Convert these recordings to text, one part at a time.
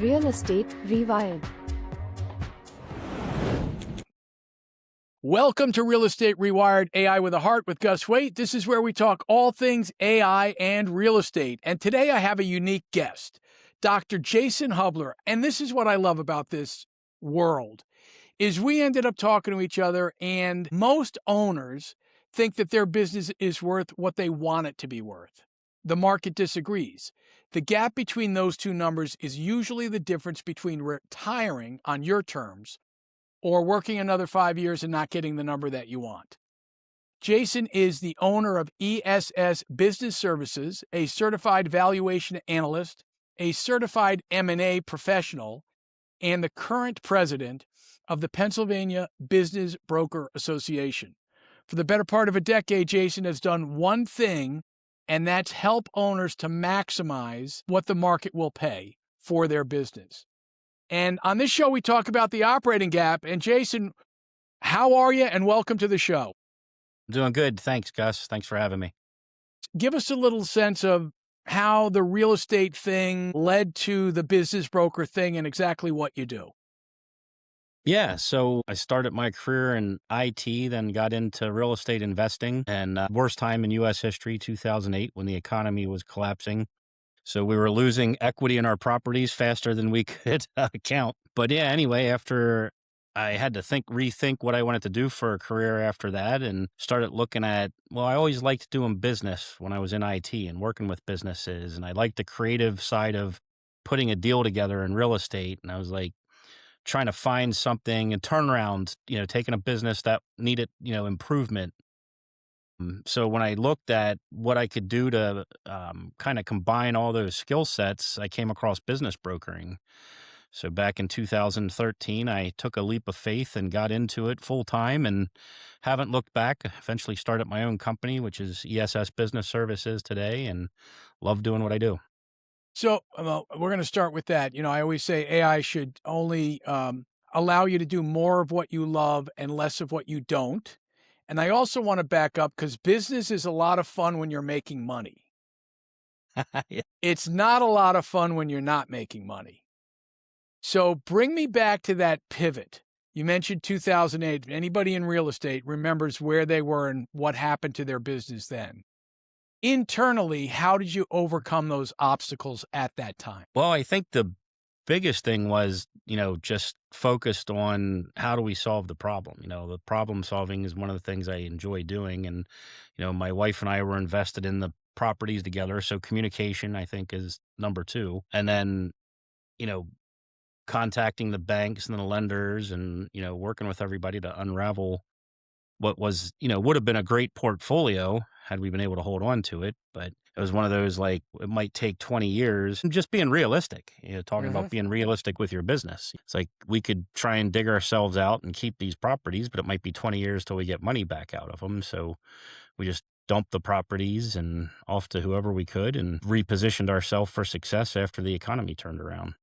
Real Estate Rewired. Welcome to Real Estate Rewired AI with a Heart with Gus Waite. This is where we talk all things AI and real estate. And today I have a unique guest, Dr. Jason Hubler. And this is what I love about this world is we ended up talking to each other, and most owners think that their business is worth what they want it to be worth. The market disagrees. The gap between those two numbers is usually the difference between retiring on your terms or working another 5 years and not getting the number that you want. Jason is the owner of ESS Business Services, a certified valuation analyst, a certified M&A professional, and the current president of the Pennsylvania Business Broker Association. For the better part of a decade, Jason has done one thing, and that's help owners to maximize what the market will pay for their business. And on this show, we talk about the operating gap. And Jason, how are you? And welcome to the show. Doing good. Thanks, Gus. Thanks for having me. Give us a little sense of how the real estate thing led to the business broker thing and exactly what you do. Yeah, so I started my career in IT, then got into real estate investing, and worst time in U.S. history, 2008, when the economy was collapsing. So we were losing equity in our properties faster than we could count. But yeah, anyway, after I had to rethink what I wanted to do for a career after that, and started looking at, well, I always liked doing business when I was in IT and working with businesses. And I liked the creative side of putting a deal together in real estate. And I was like trying to find something and turn around, taking a business that needed, improvement. So when I looked at what I could do to kind of combine all those skill sets, I came across business brokering. So back in 2013, I took a leap of faith and got into it full time and haven't looked back. Eventually started my own company, which is ESS Business Services today, and love doing what I do. So we're going to start with that. I always say AI should only allow you to do more of what you love and less of what you don't. And I also want to back up because business is a lot of fun when you're making money. Yeah. It's not a lot of fun when you're not making money. So bring me back to that pivot. You mentioned 2008. Anybody in real estate remembers where they were and what happened to their business then. Internally, how did you overcome those obstacles at that time? Well, I think the biggest thing was, just focused on how do we solve the problem? The problem solving is one of the things I enjoy doing. And, my wife and I were invested in the properties together. So communication, I think, is number two. And then, contacting the banks and the lenders and, working with everybody to unravel what was, would have been a great portfolio had we been able to hold on to it. But it was one of those, like, it might take 20 years. And just being realistic, talking about being realistic with your business. It's like we could try and dig ourselves out and keep these properties, but it might be 20 years till we get money back out of them. So we just dumped the properties and off to whoever we could and repositioned ourselves for success after the economy turned around.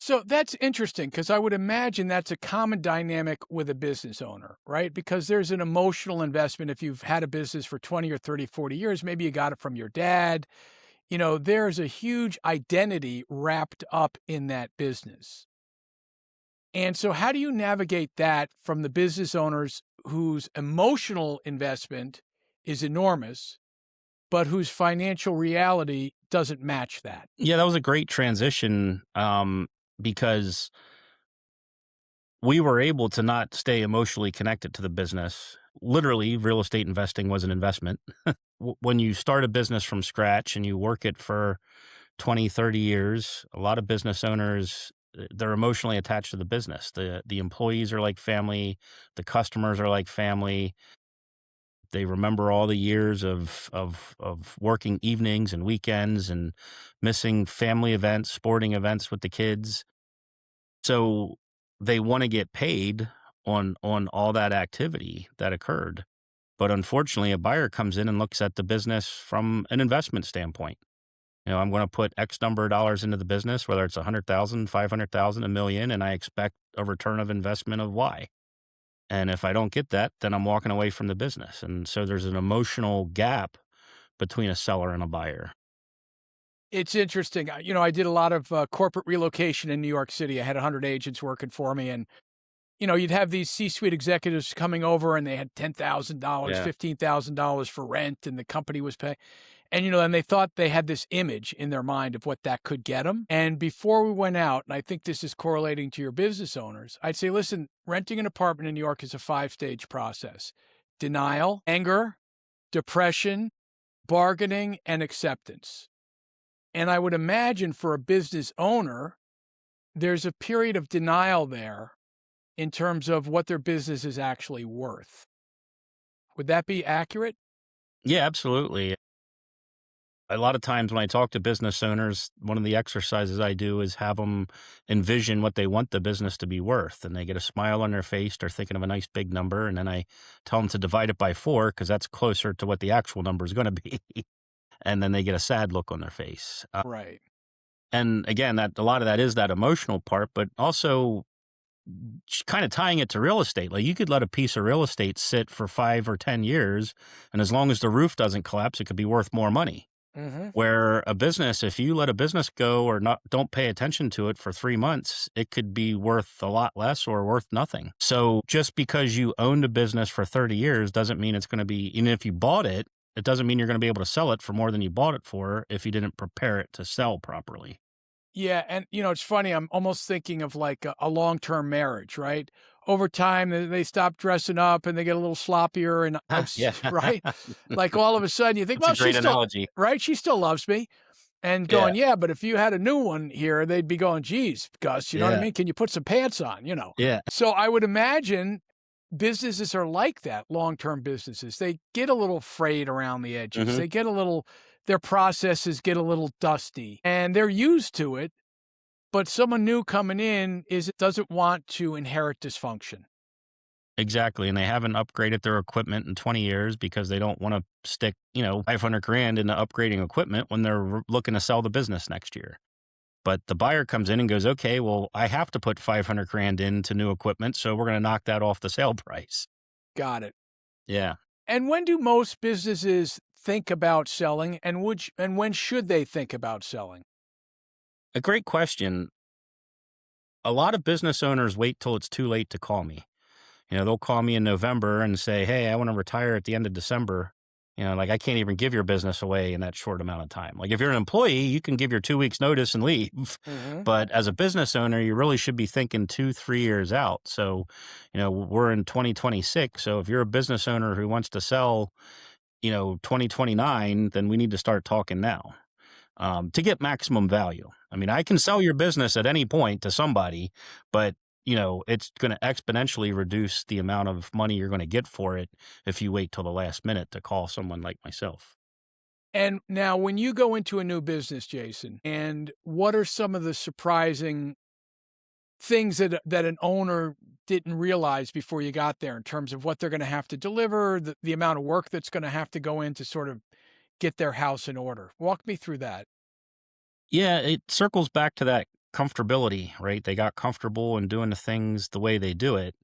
So that's interesting because I would imagine that's a common dynamic with a business owner, right? Because there's an emotional investment. If you've had a business for 20 or 30, 40 years, maybe you got it from your dad. There's a huge identity wrapped up in that business. And so how do you navigate that from the business owners whose emotional investment is enormous, but whose financial reality doesn't match that? Yeah, that was a great transition. Because we were able to not stay emotionally connected to the business. Literally, real estate investing was an investment. When you start a business from scratch and you work it for 20, 30 years, a lot of business owners, they're emotionally attached to the business. The employees are like family. The customers are like family. They remember all the years of working evenings and weekends and missing family events, sporting events with the kids. So they want to get paid on all that activity that occurred. But unfortunately, a buyer comes in and looks at the business from an investment standpoint. I'm going to put X number of dollars into the business, whether it's 100,000, 500,000, a million, and I expect a return of investment of Y. And if I don't get that, then I'm walking away from the business. And so there's an emotional gap between a seller and a buyer. It's interesting. I did a lot of corporate relocation in New York City. I had 100 agents working for me, and you'd have these C-suite executives coming over, and they had $10,000, Yeah. $15,000 for rent, and the company was paying. And they thought they had this image in their mind of what that could get them. And before we went out, and I think this is correlating to your business owners, I'd say, listen, renting an apartment in New York is a 5-stage process: denial, anger, depression, bargaining, and acceptance. And I would imagine for a business owner, there's a period of denial there in terms of what their business is actually worth. Would that be accurate? Yeah, absolutely. A lot of times when I talk to business owners, one of the exercises I do is have them envision what they want the business to be worth. And they get a smile on their face. They're thinking of a nice big number. And then I tell them to divide it by 4 because that's closer to what the actual number is going to be. And then they get a sad look on their face. Right. And again, that a lot of that is that emotional part, but also kind of tying it to real estate. Like you could let a piece of real estate sit for 5 or 10 years, and as long as the roof doesn't collapse, it could be worth more money. Mm-hmm. Where a business, if you let a business go or don't pay attention to it for 3 months, it could be worth a lot less or worth nothing. So just because you owned a business for 30 years doesn't mean it's going to be, even if you bought it, it doesn't mean you're going to be able to sell it for more than you bought it for if you didn't prepare it to sell properly. Yeah. And, it's funny. I'm almost thinking of like a long-term marriage, right? Over time, they stop dressing up and they get a little sloppier and, Yeah. right? Like all of a sudden you think, well, That's a great analogy. right? She still loves me. And Yeah. going, yeah, but if you had a new one here, they'd be going, geez, Gus, you know what I Yeah. mean? Can you put some pants on, Yeah. So I would imagine businesses are like that, long-term businesses. They get a little frayed around the edges. Mhm. They get their processes get a little dusty and they're used to it. But someone new coming in doesn't want to inherit dysfunction. Exactly. And they haven't upgraded their equipment in 20 years because they don't want to stick, 500 grand into upgrading equipment when they're looking to sell the business next year. But the buyer comes in and goes, okay, well, I have to put 500 grand into new equipment. So we're going to knock that off the sale price. Got it. Yeah. And when do most businesses think about selling, and when should they think about selling? A great question. A lot of business owners wait till it's too late to call me. They'll call me in November and say, hey, I want to retire at the end of December. Like I can't even give your business away in that short amount of time. Like if you're an employee, you can give your 2 weeks notice and leave. Mm-hmm. But as a business owner, you really should be thinking 2-3 years out. So, we're in 2026. So if you're a business owner who wants to sell, 2029, then we need to start talking now. To get maximum value. I mean, I can sell your business at any point to somebody, but it's going to exponentially reduce the amount of money you're going to get for it if you wait till the last minute to call someone like myself. And now when you go into a new business, Jason, and what are some of the surprising things that an owner didn't realize before you got there in terms of what they're going to have to deliver, the amount of work that's going to have to go in to sort of get their house in order? Walk me through that. Yeah, it circles back to that comfortability, right? They got comfortable in doing the things the way they do it.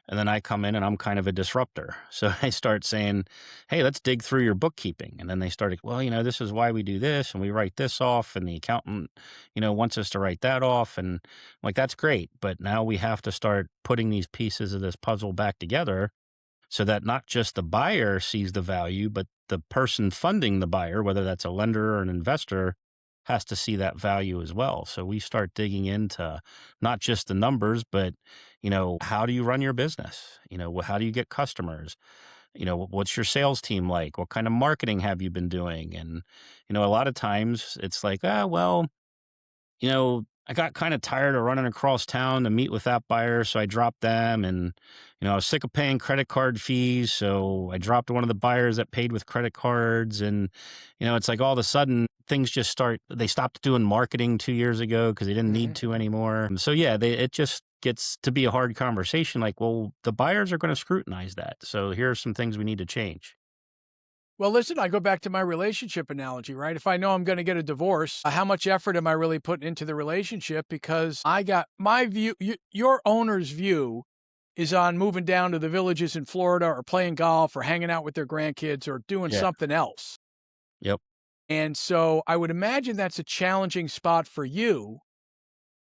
And then I come in and I'm kind of a disruptor. So I start saying, hey, let's dig through your bookkeeping. And then they started, well, this is why we do this and we write this off. And the accountant, wants us to write that off. And I'm like, that's great. But now we have to start putting these pieces of this puzzle back together so that not just the buyer sees the value, but the person funding the buyer, whether that's a lender or an investor, has to see that value as well. So we start digging into not just the numbers, but, how do you run your business? How do you get customers? What's your sales team like? What kind of marketing have you been doing? And, a lot of times it's like, I got kind of tired of running across town to meet with that buyer, so I dropped them. And, I was sick of paying credit card fees, so I dropped one of the buyers that paid with credit cards. And, it's like all of a sudden things just they stopped doing marketing 2 years ago because they didn't need to anymore. So yeah, it just gets to be a hard conversation. Like, well, the buyers are going to scrutinize that. So here are some things we need to change. Well, listen, I go back to my relationship analogy, right? If I know I'm going to get a divorce, how much effort am I really putting into the relationship? Because I got my view, your owner's view is on moving down to the villages in Florida or playing golf or hanging out with their grandkids or doing Yeah. something else. Yep. And so I would imagine that's a challenging spot for you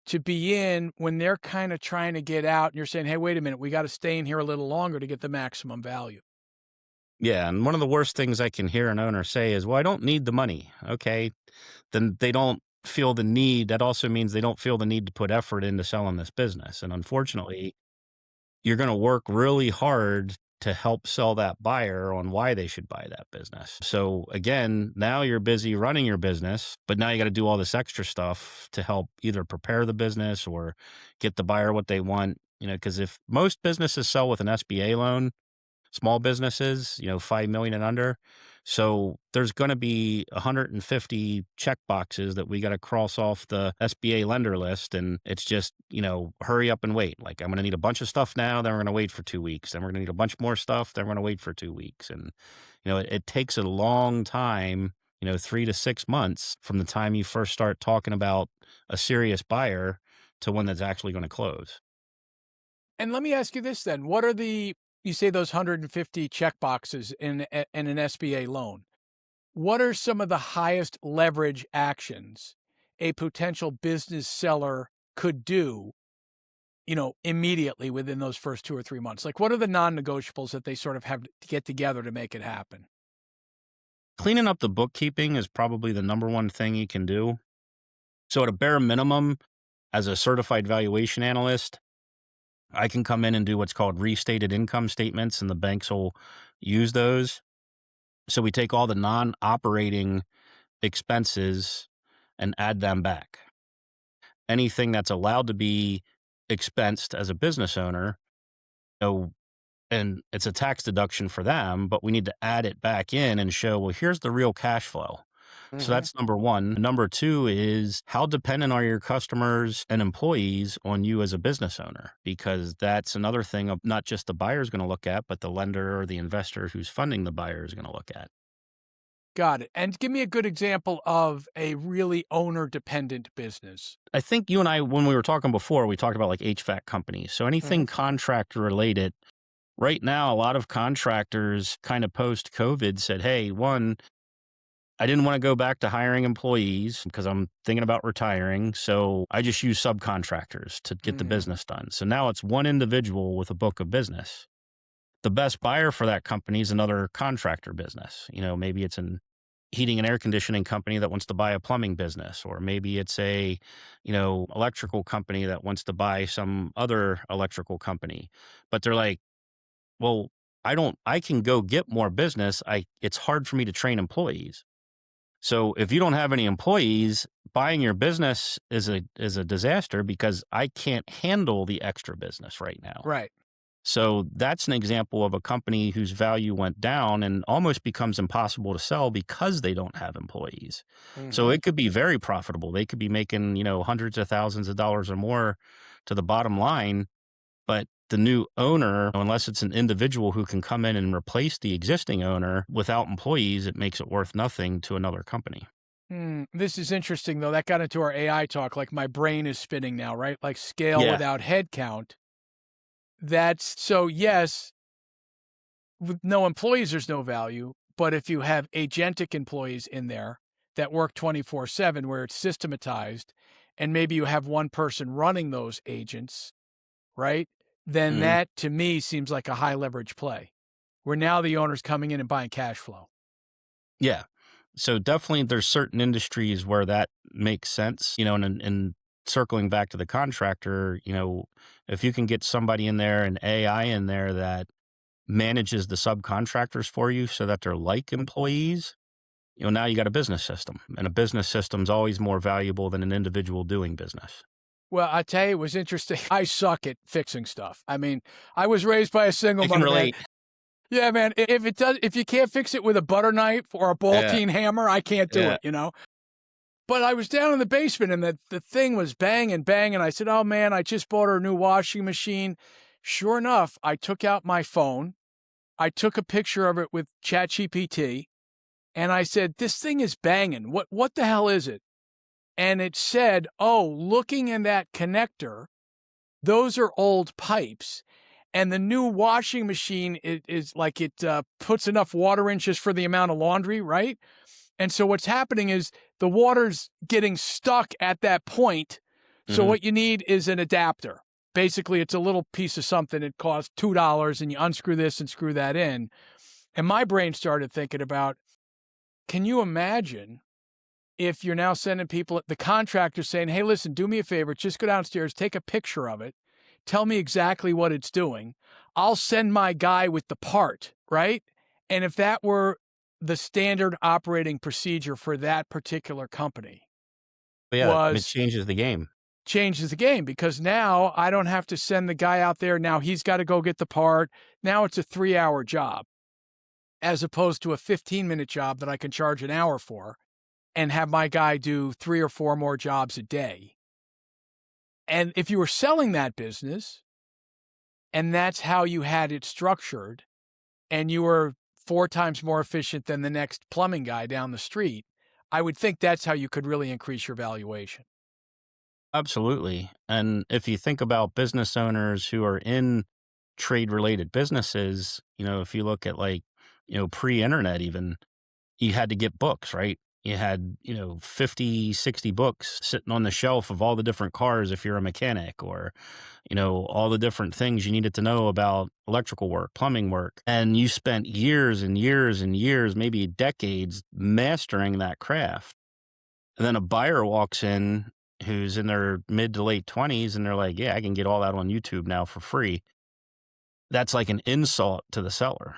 to be in when they're kind of trying to get out and you're saying, hey, wait a minute, we got to stay in here a little longer to get the maximum value. Yeah, and one of the worst things I can hear an owner say is, "Well, I don't need the money." Okay, then they don't feel the need. That also means they don't feel the need to put effort into selling this business. And unfortunately, you're going to work really hard to help sell that buyer on why they should buy that business. So again, now you're busy running your business, but now you got to do all this extra stuff to help either prepare the business or get the buyer what they want. Because if most businesses sell with an SBA loan, small businesses, 5 million and under. So there's going to be 150 check boxes that we got to cross off the SBA lender list. And it's just, hurry up and wait. Like, I'm going to need a bunch of stuff now. Then we're going to wait for 2 weeks. Then we're going to need a bunch more stuff. Then we're going to wait for 2 weeks. And, it takes a long time, 3 to 6 months from the time you first start talking about a serious buyer to when that's actually going to close. And let me ask you this then. What are you say those 150 check boxes in an SBA loan? What are some of the highest leverage actions a potential business seller could do, immediately within those first 2 or 3 months? Like, what are the non-negotiables that they sort of have to get together to make it happen? Cleaning up the bookkeeping is probably the number one thing you can do. So at a bare minimum, as a certified valuation analyst, I can come in and do what's called restated income statements, and the banks will use those. So we take all the non-operating expenses and add them back. Anything that's allowed to be expensed as a business owner, and it's a tax deduction for them, but we need to add it back in and show, well, here's the real cash flow. So that's number one. Number two is, how dependent are your customers and employees on you as a business owner? Because that's another thing of not just the buyer is going to look at, but the lender or the investor who's funding the buyer is going to look at. Got it. And give me a good example of a really owner-dependent business. I think you and I, when we were talking before, we talked about like HVAC companies. So anything contractor related. Right now, a lot of contractors kind of post-COVID said, hey, one, I didn't want to go back to hiring employees because I'm thinking about retiring. So I just use subcontractors to get the business done. So now it's one individual with a book of business. The best buyer for that company is another contractor business. Maybe it's an heating and air conditioning company that wants to buy a plumbing business, or maybe it's a, electrical company that wants to buy some other electrical company. But they're like, well, I can go get more business. It's hard for me to train employees. So if you don't have any employees, buying your business is a disaster because I can't handle the extra business right now. Right. So that's an example of a company whose value went down and almost becomes impossible to sell because they don't have employees. So it could be very profitable. They could be making, hundreds of thousands of dollars or more to the bottom line. But the new owner, unless it's an individual who can come in and replace the existing owner without employees, it makes it worth nothing to another company. This is interesting, though. That got into our AI talk. Like, my brain is spinning now, right? Like, scale without headcount. So yes, with no employees, there's no value. But if you have agentic employees in there that work 24/7, where it's systematized, and maybe you have one person running those agents, right? Then that, to me, seems like a high leverage play, where now the owner's coming in and buying cash flow. Yeah. So definitely there's certain industries where that makes sense, and circling back to the contractor, if you can get somebody in there and AI in there that manages the subcontractors for you so that they're like employees, now you got a business system, and a business system's always more valuable than an individual doing business. Well, I tell you, it was interesting. I suck at fixing stuff. I mean, I was raised by a single mother. I can relate. Yeah, man. If you can't fix it with a butter knife or a ball-teen hammer, I can't do it, But I was down in the basement and the thing was banging. I said, oh man, I just bought her a new washing machine. Sure enough, I took out my phone. I took a picture of it with ChatGPT and I said, this thing is banging. What the hell is it? And it said, oh, looking in that connector, those are old pipes. And the new washing machine is like it puts enough water in just for the amount of laundry, right? And so what's happening is the water's getting stuck at that point. So Mhm. what you need is an adapter. Basically, it's a little piece of something that costs $2 and you unscrew this and screw that in. And my brain started thinking about, can you imagine if you're now sending people, the contractor saying, hey, listen, do me a favor, just go downstairs, take a picture of it, tell me exactly what it's doing. I'll send my guy with the part, right? And if that were the standard operating procedure for that particular company, But yeah, it was changes the game. changes the game, because now I don't have to send the guy out there. Now he's got to go get the part. Now it's a 3-hour job as opposed to a 15-minute job that I can charge an hour for and have my guy do 3 or 4 more jobs a day. And if you were selling that business and that's how you had it structured, and you were 4 times more efficient than the next plumbing guy down the street, I would think that's how you could really increase your valuation. Absolutely. And if you think about business owners who are in trade related businesses, if you look at like, pre-internet even, you had to get books, right? You had, 50, 60 books sitting on the shelf of all the different cars if you're a mechanic, or, all the different things you needed to know about electrical work, plumbing work. And you spent years and years and years, maybe decades mastering that craft. And then a buyer walks in who's in their mid to late 20s and they're like, yeah, I can get all that on YouTube now for free. That's like an insult to the seller.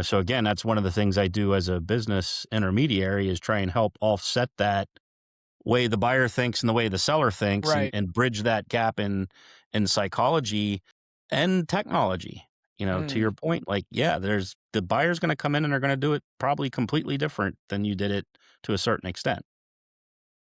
So again, that's one of the things I do as a business intermediary is try and help offset that way the buyer thinks and the way the seller thinks, and, Right. and bridge that gap in psychology and technology. To your point, like, yeah, there's the buyer's going to come in and they're going to do it probably completely different than you did it to a certain extent.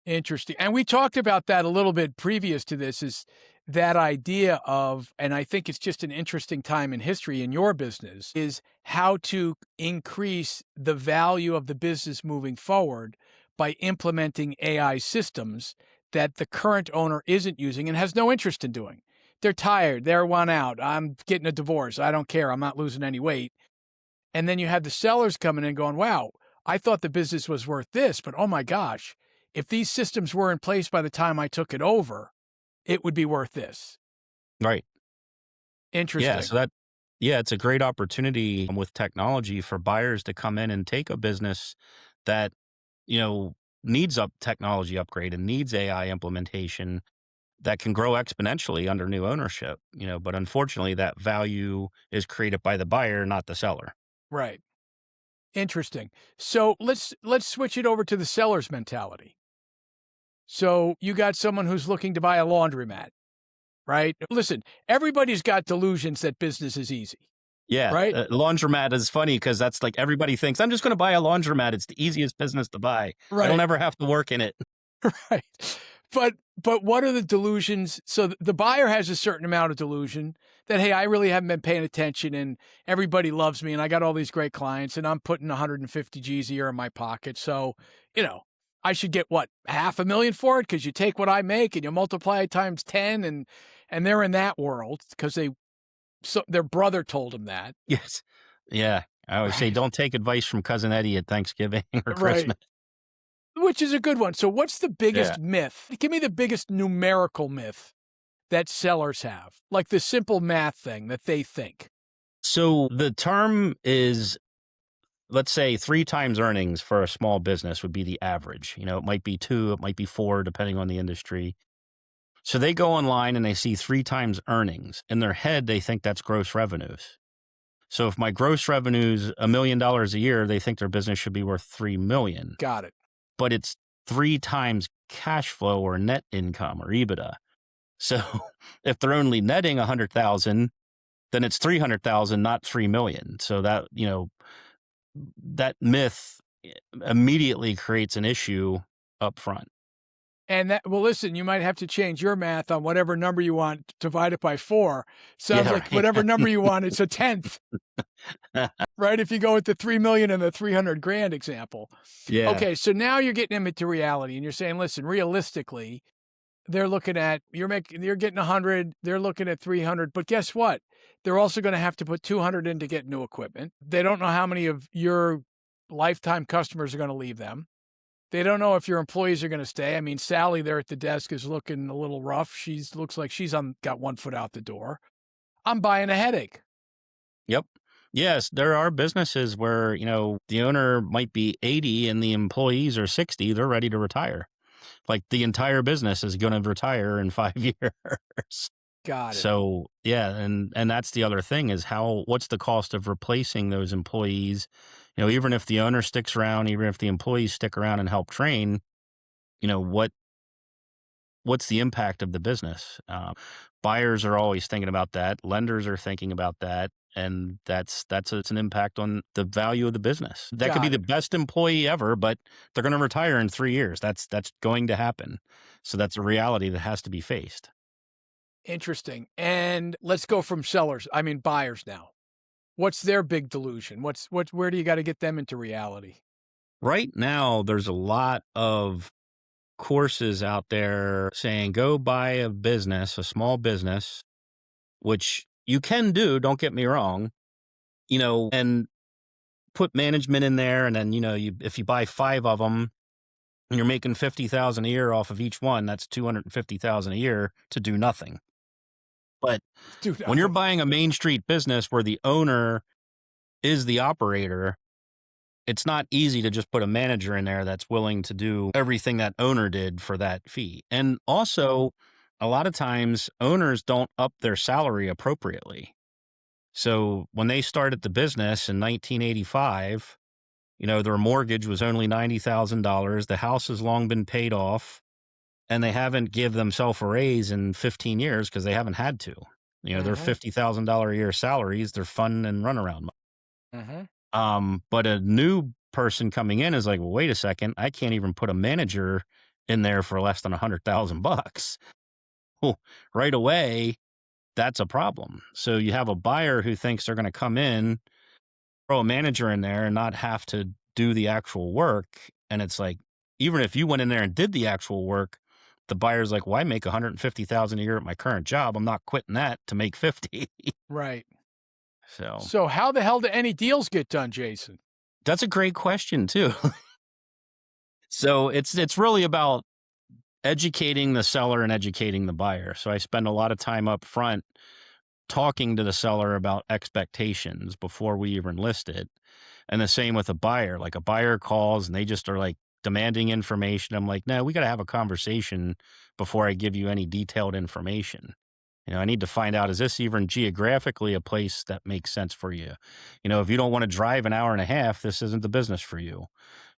Interesting. And we talked about that a little bit previous to this, is that idea of, and I think it's just an interesting time in history in your business, is how to increase the value of the business moving forward by implementing AI systems that the current owner isn't using and has no interest in doing. They're tired. They're one out. I'm getting a divorce. I don't care. I'm not losing any weight. And then you have the sellers coming in going, wow, I thought the business was worth this, but oh my gosh, if these systems were in place by the time I took it over, it would be worth this. Right. Interesting. Yeah. It's a great opportunity with technology for buyers to come in and take a business that, needs technology upgrade and needs AI implementation that can grow exponentially under new ownership, but unfortunately that value is created by the buyer, not the seller. Right. Interesting. So let's switch it over to the seller's mentality. So you got someone who's looking to buy a laundromat, right? Listen, everybody's got delusions that business is easy. Yeah. Right? Laundromat is funny because that's like everybody thinks, I'm just going to buy a laundromat. It's the easiest business to buy. I don't Right. ever have to work in it. Right. But what are the delusions? So the buyer has a certain amount of delusion that, hey, I really haven't been paying attention and everybody loves me and I got all these great clients and I'm putting 150 G's a year in my pocket. So, I should get what, $500,000 for it? Because you take what I make and you multiply it times 10, and they're in that world because their brother told them that. Yes. Yeah. I always say, Right. don't take advice from Cousin Eddie at Thanksgiving or Right. Christmas. Which is a good one. So what's the biggest Yeah. myth? Give me the biggest numerical myth that sellers have, like the simple math thing that they think. So the term is, let's say 3 times earnings for a small business would be the average. It might be 2, it might be 4, depending on the industry. So they go online and they see 3 times earnings. In their head, they think that's gross revenues. So if my gross revenue's $1 million a year, they think their business should be worth $3 million. Got it. But it's 3 times cash flow or net income or EBITDA. So if they're only netting 100,000, then it's 300,000, not 3 million. So that, that myth immediately creates an issue up front. And well, listen, you might have to change your math on whatever number you want, divide it by 4. Sounds Yeah, like right. whatever number you want, it's a tenth, right? If you go with the 3 million and the 300 grand example. Yeah. Okay. So now you're getting into reality and you're saying, listen, realistically, they're looking at, you're getting 100, they're looking at 300, but guess what? They're also going to have to put 200 in to get new equipment. They don't know how many of your lifetime customers are going to leave them. They don't know if your employees are going to stay. I mean, Sally there at the desk is looking a little rough. She's looks like she's got one foot out the door. I'm buying a headache. Yep. Yes, there are businesses where, the owner might be 80 and the employees are 60. They're ready to retire. Like the entire business is going to retire in 5 years. Got it. So, yeah, and that's the other thing is what's the cost of replacing those employees? Even if the owner sticks around, even if the employees stick around and help train, what's the impact of the business? Buyers are always thinking about that. Lenders are thinking about that. And it's an impact on the value of the business. That could be the best employee ever, but they're going to retire in 3 years. That's going to happen. So that's a reality that has to be faced. Interesting. And let's go from buyers now. What's their big delusion? Where do you got to get them into reality? Right now, there's a lot of courses out there saying go buy a small business, which you can do, don't get me wrong, and put management in there. And then, if you buy 5 of them and you're making $50,000 a year off of each one, that's $250,000 a year to do nothing. But when you're buying a Main Street business where the owner is the operator, it's not easy to just put a manager in there that's willing to do everything that owner did for that fee. And also, a lot of times owners don't up their salary appropriately. So when they started the business in 1985, their mortgage was only $90,000. The house has long been paid off, and they haven't given themselves a raise in 15 years because they haven't had to. Their $50,000 a year salaries, they're fun and runaround. But a new person coming in is like, well, wait a second, I can't even put a manager in there for less than $100,000. Well, right away, that's a problem. So you have a buyer who thinks they're going to come in, throw a manager in there and not have to do the actual work. And it's like, even if you went in there and did the actual work, the buyer's like, well, I make $150,000 a year at my current job. I'm not quitting that to make 50. Right. So So how the hell do any deals get done, Jason? That's a great question too. So it's really about educating the seller and educating the buyer. So I spend a lot of time up front talking to the seller about expectations before we even list it. And the same with a buyer. Like a buyer calls and they just are like demanding information. I'm like, no, we got to have a conversation before I give you any detailed information. I need to find out, is this even geographically a place that makes sense for you? If you don't want to drive an hour and a half, this isn't the business for you.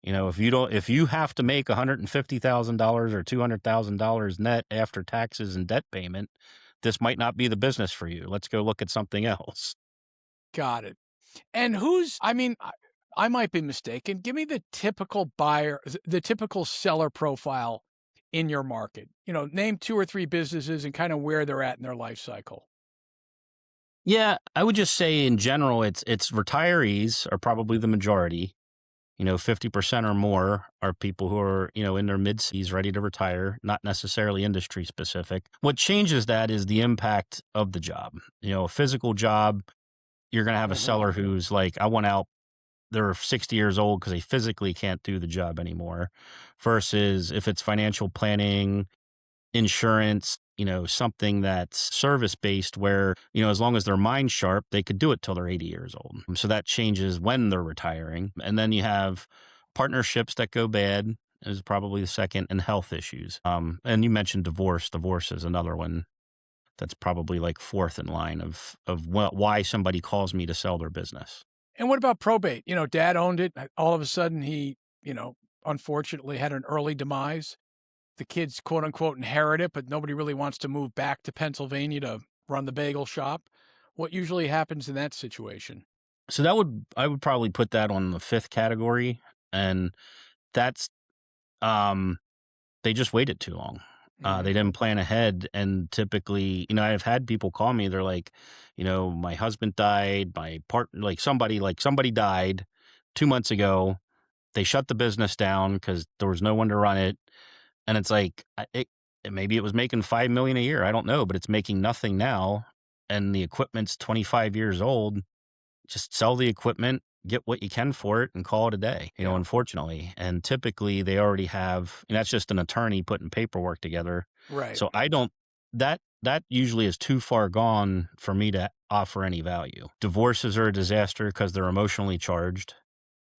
If you have to make $150,000 or $200,000 net after taxes and debt payment, this might not be the business for you. Let's go look at something else. Got it. And I might be mistaken. Give me the typical buyer, the typical seller profile in your market. Name 2 or 3 businesses and kind of where they're at in their life cycle. Yeah, I would just say in general, it's retirees are probably the majority. 50% or more are people who are, in their mid-60s ready to retire, not necessarily industry specific. What changes that is the impact of the job. A physical job, you're going to have a seller who's like, I want out. They're 60 years old because they physically can't do the job anymore, versus if it's financial planning, insurance, something that's service-based where, as long as their mind's sharp, they could do it till they're 80 years old. So that changes when they're retiring. And then you have partnerships that go bad is probably the second, and health issues. And you mentioned divorce. Divorce is another one that's probably like fourth in line of why somebody calls me to sell their business. And what about probate? Dad owned it. All of a sudden he, unfortunately had an early demise. The kids, quote unquote, inherit it, but nobody really wants to move back to Pennsylvania to run the bagel shop. What usually happens in that situation? So I would probably put that on the 5th category. And that's, they just waited too long. They didn't plan ahead. And typically, I've had people call me. They're like, my husband died, my partner, like somebody died 2 months ago. They shut the business down because there was no one to run it. And it's like, maybe it was making $5 million a year. I don't know, but it's making nothing now. And the equipment's 25 years old. Just sell the equipment, get what you can for it and call it a day, Yeah. unfortunately. And typically they already have, and that's just an attorney putting paperwork together. Right. So I don't, that usually is too far gone for me to offer any value. Divorces are a disaster because they're emotionally charged.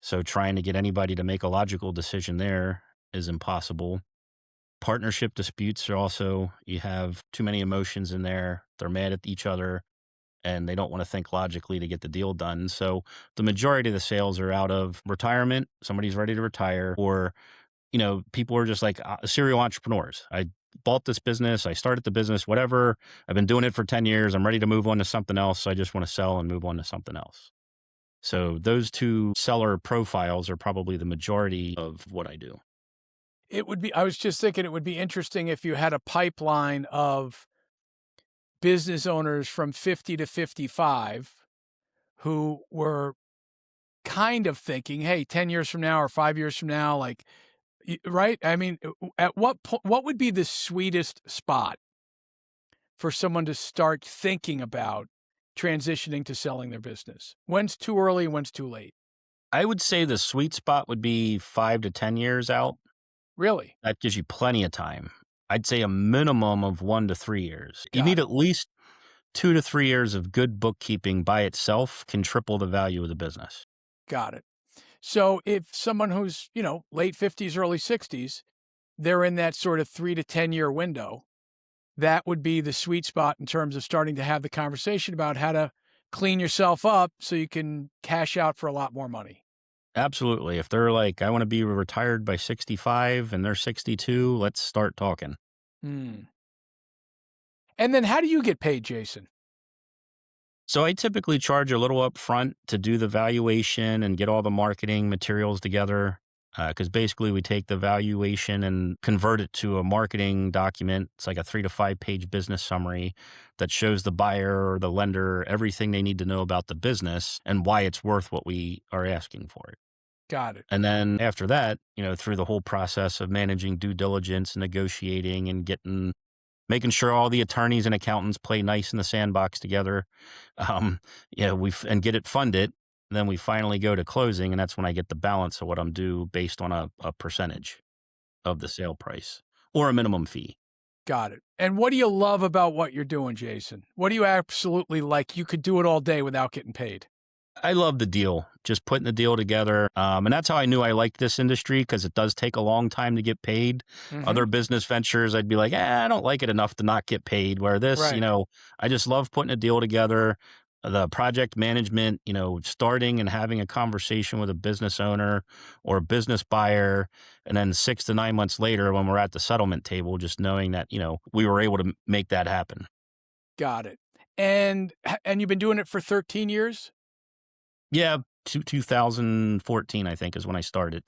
So trying to get anybody to make a logical decision there is impossible. Partnership disputes are also, you have too many emotions in there. They're mad at each other and they don't want to think logically to get the deal done. So the majority of the sales are out of retirement. Somebody's ready to retire, or, people are just like serial entrepreneurs. I bought this business. I started the business, whatever. I've been doing it for 10 years. I'm ready to move on to something else. So I just want to sell and move on to something else. So those two seller profiles are probably the majority of what I do. I was just thinking it would be interesting if you had a pipeline of business owners from 50 to 55 who were kind of thinking, hey, 10 years from now or 5 years from now, like, right? I mean, at what point, what would be the sweetest spot for someone to start thinking about transitioning to selling their business? When's too early? When's too late? I would say the sweet spot would be 5 to 10 years out. Really? That gives you plenty of time. I'd say a minimum of 1 to 3 years. You Got need it. at least 2 to 3 years of good bookkeeping by itself can triple the value of the business. Got it. So if someone who's, late 50s, early 60s, they're in that sort of 3 to 10 year window, that would be the sweet spot in terms of starting to have the conversation about how to clean yourself up so you can cash out for a lot more money. Absolutely. If they're like, I want to be retired by 65 and they're 62, let's start talking. Hmm. And then how do you get paid, Jason? So I typically charge a little up front to do the valuation and get all the marketing materials together. Because basically we take the valuation and convert it to a marketing document. It's like a 3 to 5 page business summary that shows the buyer or the lender everything they need to know about the business and why it's worth what we are asking for it. Got it. And then after that, through the whole process of managing due diligence and negotiating and making sure all the attorneys and accountants play nice in the sandbox together, and get it funded. Then we finally go to closing, and that's when I get the balance of what I'm due based on a percentage of the sale price or a minimum fee. Got it. And what do you love about what you're doing, Jason? What do you absolutely like? You could do it all day without getting paid. I love the deal, just putting the deal together. And that's how I knew I liked this industry, because it does take a long time to get paid. Mhm. Other business ventures, I'd be like, I don't like it enough to not get paid. Where this, Right. I just love putting a deal together. The project management, starting and having a conversation with a business owner or a business buyer. And then 6 to 9 months later, when we're at the settlement table, just knowing that, we were able to make that happen. Got it. And you've been doing it for 13 years? Yeah, 2014, I think, is when I started.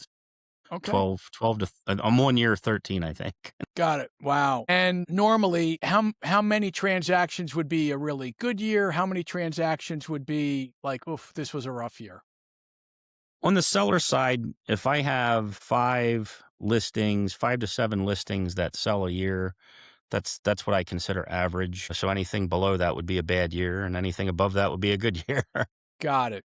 Okay. 12 to, I'm 1 year, 13, I think. Got it. Wow. And normally, how many transactions would be a really good year? How many transactions would be like, oof, this was a rough year? On the seller side, if I have 5 to 7 listings that sell a year, that's what I consider average. So anything below that would be a bad year, and anything above that would be a good year. Got it.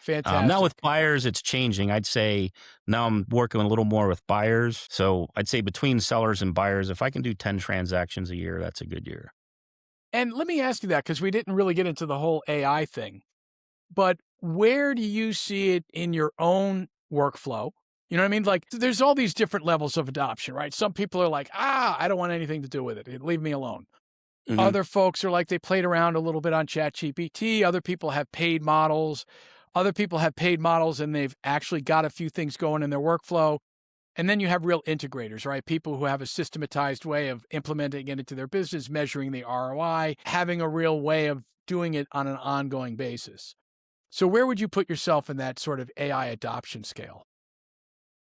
Now Fantastic. with buyers, it's changing. I'd say now I'm working a little more with buyers. So I'd say between sellers and buyers, if I can do 10 transactions a year, that's a good year. And let me ask you that, because we didn't really get into the whole AI thing, but where do you see it in your own workflow? You know what I mean? Like, there's all these different levels of adoption, right? Some people are like, I don't want anything to do with it. Leave me alone. Mhm. Other folks are like, they played around a little bit on ChatGPT. Other people have paid models. Other people have paid models and they've actually got a few things going in their workflow. And then you have real integrators, right? People who have a systematized way of implementing it into their business, measuring the ROI, having a real way of doing it on an ongoing basis. So where would you put yourself in that sort of AI adoption scale?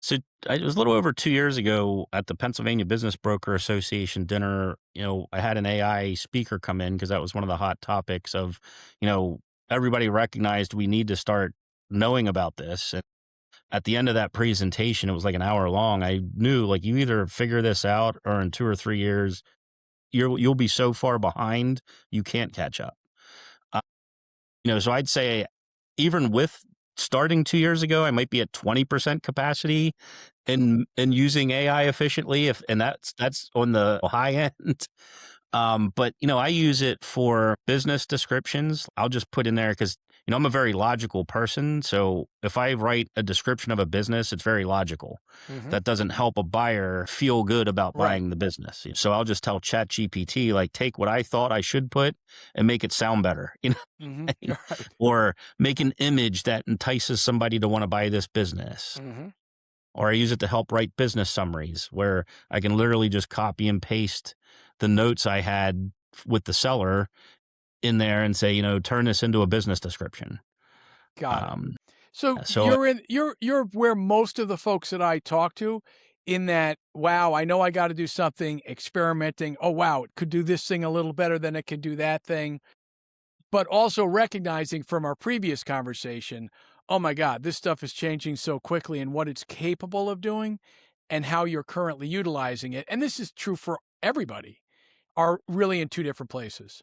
So it was a little over 2 years ago at the Pennsylvania Business Broker Association dinner. I had an AI speaker come in because that was one of the hot topics of, everybody recognized we need to start knowing about this. And at the end of that presentation, it was like an hour long. I knew, like, you either figure this out or in 2 or 3 years, you'll be so far behind, you can't catch up. So I'd say even with starting 2 years ago, I might be at 20% capacity in using AI efficiently, and that's on the high end. But I use it for business descriptions. I'll just put in there because I'm a very logical person. So if I write a description of a business, it's very logical. That doesn't help a buyer feel good about Right. buying the business. So I'll just tell ChatGPT, like, take what I thought I should put and make it sound better, Right. or make an image that entices somebody to want to buy this business. Or I use it to help write business summaries where I can literally just copy and paste the notes I had with the seller in there and say, turn this into a business description. Got it. Um, So so you're where most of the folks that I talk to in that, wow, I know I got to do something, experimenting. Oh, wow, it could do this thing a little better than it could do that thing. But also recognizing from our previous conversation, oh my God, this stuff is changing so quickly and what it's capable of doing and how you're currently utilizing it. And this is true for everybody, are really in two different places.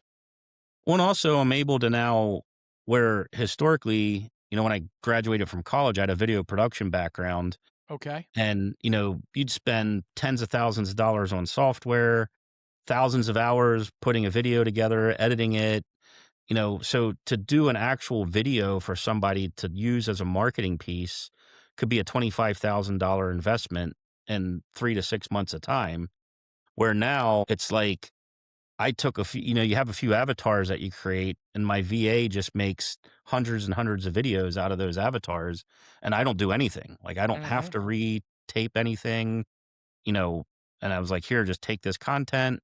Well, and also I'm able to now, where historically, when I graduated from college, I had a video production background, Okay. and, you'd spend tens of thousands of dollars on software, thousands of hours putting a video together, editing it, so to do an actual video for somebody to use as a marketing piece could be a $25,000 investment in 3 to 6 months of time, where now it's like, I took a few, you have a few avatars that you create, and my VA just makes hundreds and hundreds of videos out of those avatars, and I don't do anything. Like, I don't have to retape anything, and I was like, here, just take this content.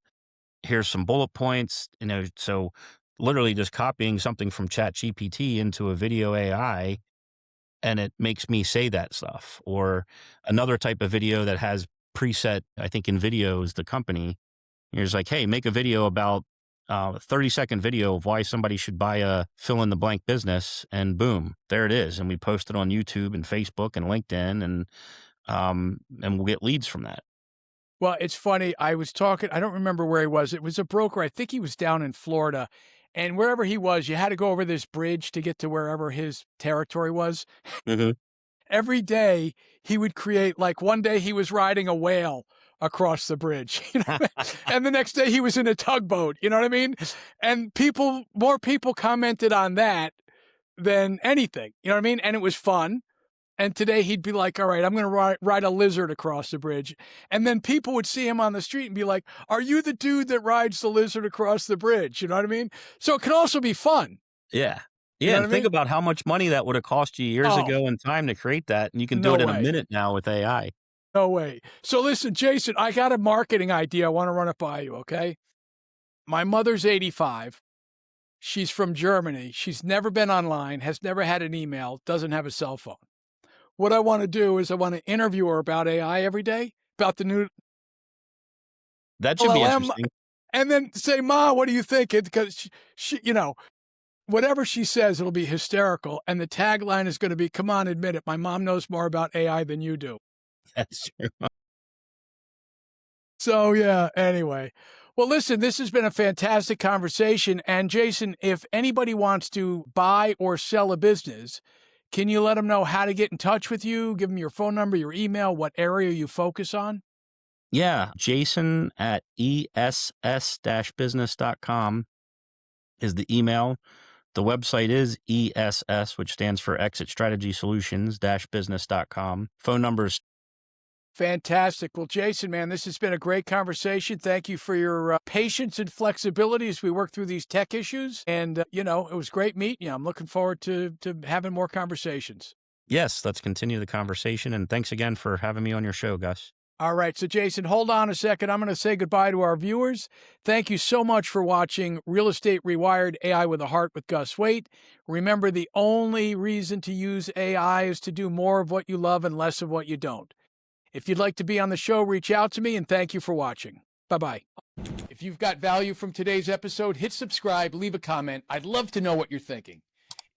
Here's some bullet points, so literally just copying something from ChatGPT into a video AI, and it makes me say that stuff. Or another type of video that has preset, I think InVideo is the company. You're just like, hey, make a video about a 30-second video of why somebody should buy a fill in the blank business, and boom, there it is. And we post it on YouTube and Facebook and LinkedIn, and we'll get leads from that. Well, it's funny. I was talking, I don't remember where he was. It was a broker. I think he was down in Florida. And wherever he was, you had to go over this bridge to get to wherever his territory was. Every day he would create, like one day he was riding a whale across the bridge, and the next day he was in a tugboat, you know what I mean? And more people commented on that than anything, you know what I mean? And it was fun. And today he'd be like, all right, I'm going to ride a lizard across the bridge. And then people would see him on the street and be like, are you the dude that rides the lizard across the bridge? You know what I mean? So it can also be fun. Yeah. You Yeah. know And what I think mean? about how much money that would have cost you years Oh. ago in time to create that. And you can do No it in way. a minute now with AI. No way. So listen, Jason, I got a marketing idea. I want to run it by you, okay? My mother's 85. She's from Germany. She's never been online, has never had an email, doesn't have a cell phone. What I want to do is I want to interview her about AI every day, about the new That should be LLM, interesting. and then say, Ma, what do you think? Because she, whatever she says, it'll be hysterical. And the tagline is going to be, come on, admit it. My mom knows more about AI than you do. That's true. So, yeah, anyway. Well, listen, this has been a fantastic conversation. And Jason, if anybody wants to buy or sell a business, can you let them know how to get in touch with you? Give them your phone number, your email, what area you focus on? Yeah. Jason at ess-business.com is the email. The website is ESS, which stands for Exit Strategy Solutions-business.com. Phone numbers. Fantastic. Well, Jason, man, this has been a great conversation. Thank you for your patience and flexibility as we work through these tech issues. And, it was great meeting you. I'm looking forward to having more conversations. Yes, let's continue the conversation. And thanks again for having me on your show, Gus. All right. So, Jason, hold on a second. I'm going to say goodbye to our viewers. Thank you so much for watching Real Estate Rewired AI with a Heart with Gus Waite. Remember, the only reason to use AI is to do more of what you love and less of what you don't. If you'd like to be on the show, reach out to me, and thank you for watching. Bye-bye. If you've got value from today's episode, hit subscribe, leave a comment. I'd love to know what you're thinking.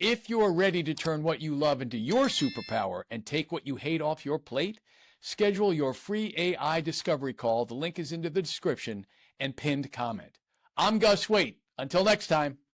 If you're ready to turn what you love into your superpower and take what you hate off your plate, schedule your free AI discovery call. The link is in the description and pinned comment. I'm Gus Waite. Until next time.